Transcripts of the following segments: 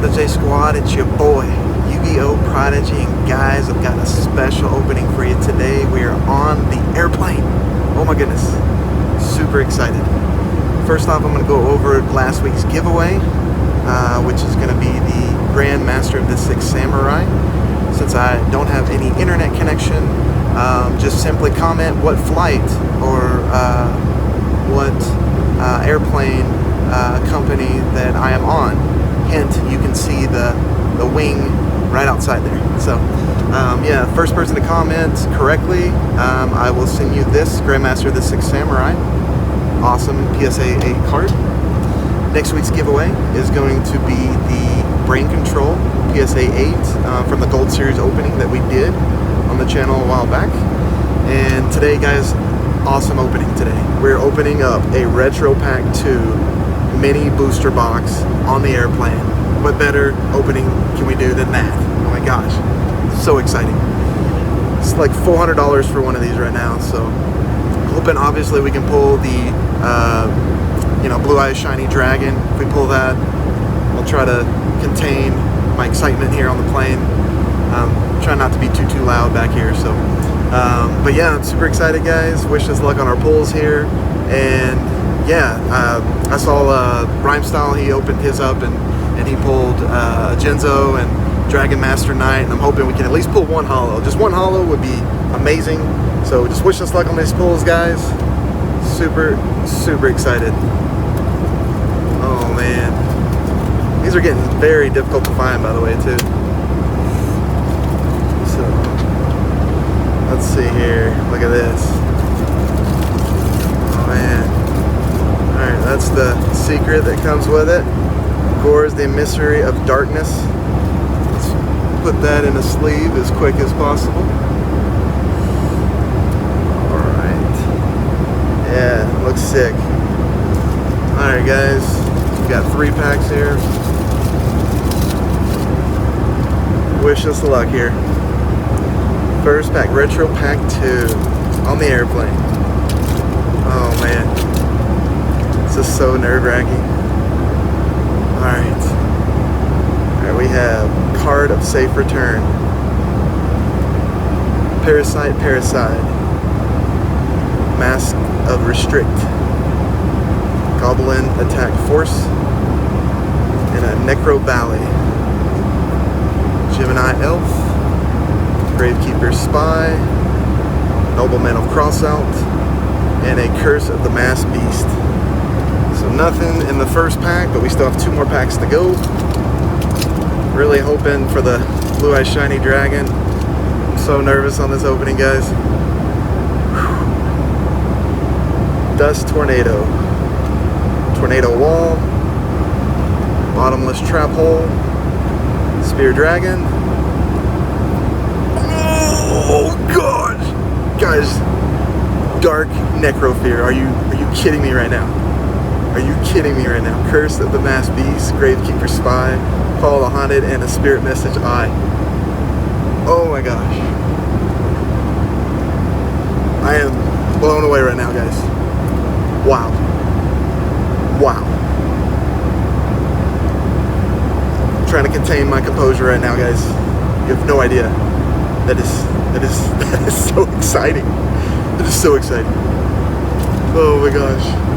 Protege Squad, it's your boy, Yugiohprodigy, and guys, I've got a special opening for you today. We are on the airplane. Oh my goodness, super excited. First off, I'm going to go over last week's giveaway, which is going to be the Grand Master of the Six Samurai. Since I don't have any internet connection, just simply comment what flight or what airplane company that I am on. Hint, you can see the wing right outside there. So yeah, first person to comment correctly, I will send you this Grandmaster of the Six Samurai. Awesome PSA 8 card. Next week's giveaway is going to be the Brain Control PSA 8 from the Gold Series opening that we did on the channel a while back. And today, guys, awesome opening today. We're opening up a Retro Pack 2 mini booster box on the airplane. What better opening can we do than that? Oh my gosh, so exciting. It's like $400 for one of these right now, so hoping obviously we can pull the Blue Eyes Shiny Dragon. If we pull that, we'll try to contain my excitement here on the plane. Try not to be too loud back here. So but yeah, I'm super excited, guys. Wish us luck on our pulls here. And yeah, I saw Rhymestyle, he opened his up and he pulled Genzo and Dragon Master Knight, and I'm hoping we can at least pull one holo. Just one holo would be amazing. So just wish us luck on these pulls, guys. Super excited. Oh man, these are getting very difficult to find, by the way, too. So let's see here. Look at this. Oh man. Alright, that's the secret that comes with it. Gore's the Emissary of Darkness. Let's put that in a sleeve as quick as possible. Alright. Yeah, looks sick. Alright, guys. We've got 3 packs here. Wish us luck here. First pack, Retro Pack 2 on the airplane. Oh man. This is so nerve-wracking. Alright, we have Card of Safe Return, Parasite, Mask of Restrict, Goblin Attack Force, and a Necro Valley, Gemini Elf, Gravekeeper Spy, Nobleman of Crossout, and a Curse of the Masked Beast. So nothing in the first pack, but we still have 2 more packs to go. Really hoping for the Blue Eyes Shiny Dragon. I'm so nervous on this opening, guys. Whew. Dust Tornado, Tornado Wall, Bottomless Trap Hole, Spear Dragon. Oh gosh, guys, Dark Necrofear. Are you kidding me right now? Are you kidding me right now? Curse of the Masked Beast, Gravekeeper Spy, Call the Haunted, and a Spirit Message Eye. Oh my gosh. I am blown away right now, guys. Wow. Wow. I'm trying to contain my composure right now, guys. You have no idea. That is so exciting. It is so exciting. Oh my gosh.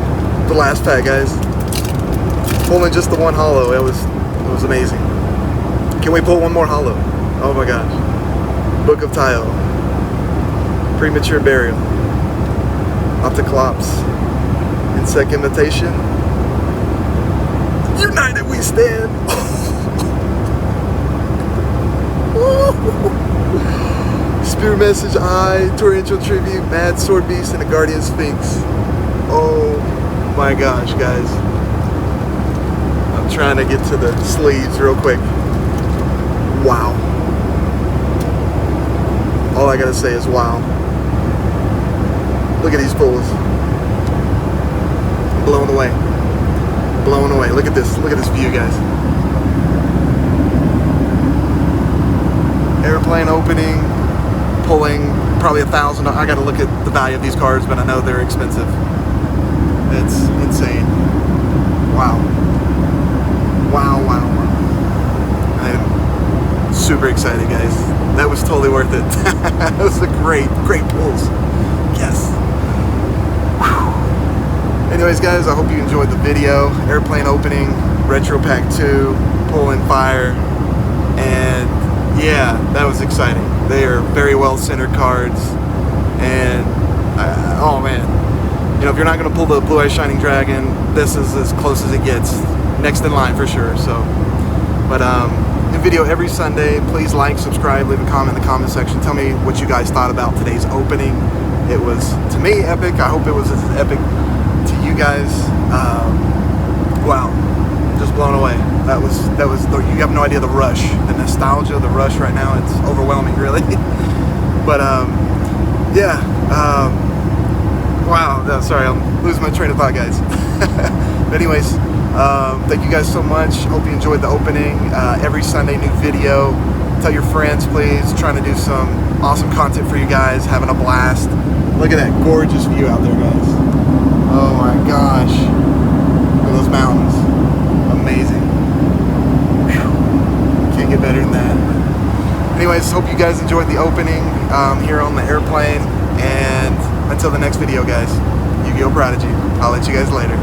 The last pack, guys. Pulling just the one holo, it was amazing. Can we pull one more holo? Oh my gosh. Book of Tile, Premature Burial, Opticlops, Insect Imitation, United We Stand. Spirit Message Eye, Torrential Tribute, Mad Sword Beast, and a Guardian Sphinx. Oh my gosh, guys. I'm trying to get to the sleeves real quick. Wow. All I gotta say is wow. Look at these pulls. Blown away. Blown away. Look at this view, guys. Airplane opening, pulling probably $1,000. I gotta look at the value of these cards, but I know they're expensive. It's insane. Wow. Wow. super excited, guys. That was totally worth it. That was a great pulls. Yes. Whew. Anyways, guys, I hope you enjoyed the video. Airplane opening, Retro Pack 2, pull-in fire, and yeah, that was exciting. They are very well centered cards, and oh man, you know, if you're not going to pull the Blue Eye Shining Dragon, this is as close as it gets. Next in line for sure. So, but new video every Sunday. Please like, subscribe, leave a comment in the comment section. Tell me what you guys thought about today's opening. It was, to me, epic. I hope it was as epic to you guys. Wow, just blown away. That was you have no idea the rush, the nostalgia, the rush right now. It's overwhelming, really. But yeah, wow. No, sorry, I'm losing my train of thought, guys. But anyways, thank you guys so much. Hope you enjoyed the opening. Every Sunday, new video. Tell your friends, please. Trying to do some awesome content for you guys. Having a blast. Look at that gorgeous view out there, guys. Oh my gosh. Look at those mountains. Amazing. Whew. Can't get better than that. Anyways, hope you guys enjoyed the opening here on the airplane. And until the next video, guys, Yugiohprodigy. I'll let you guys later.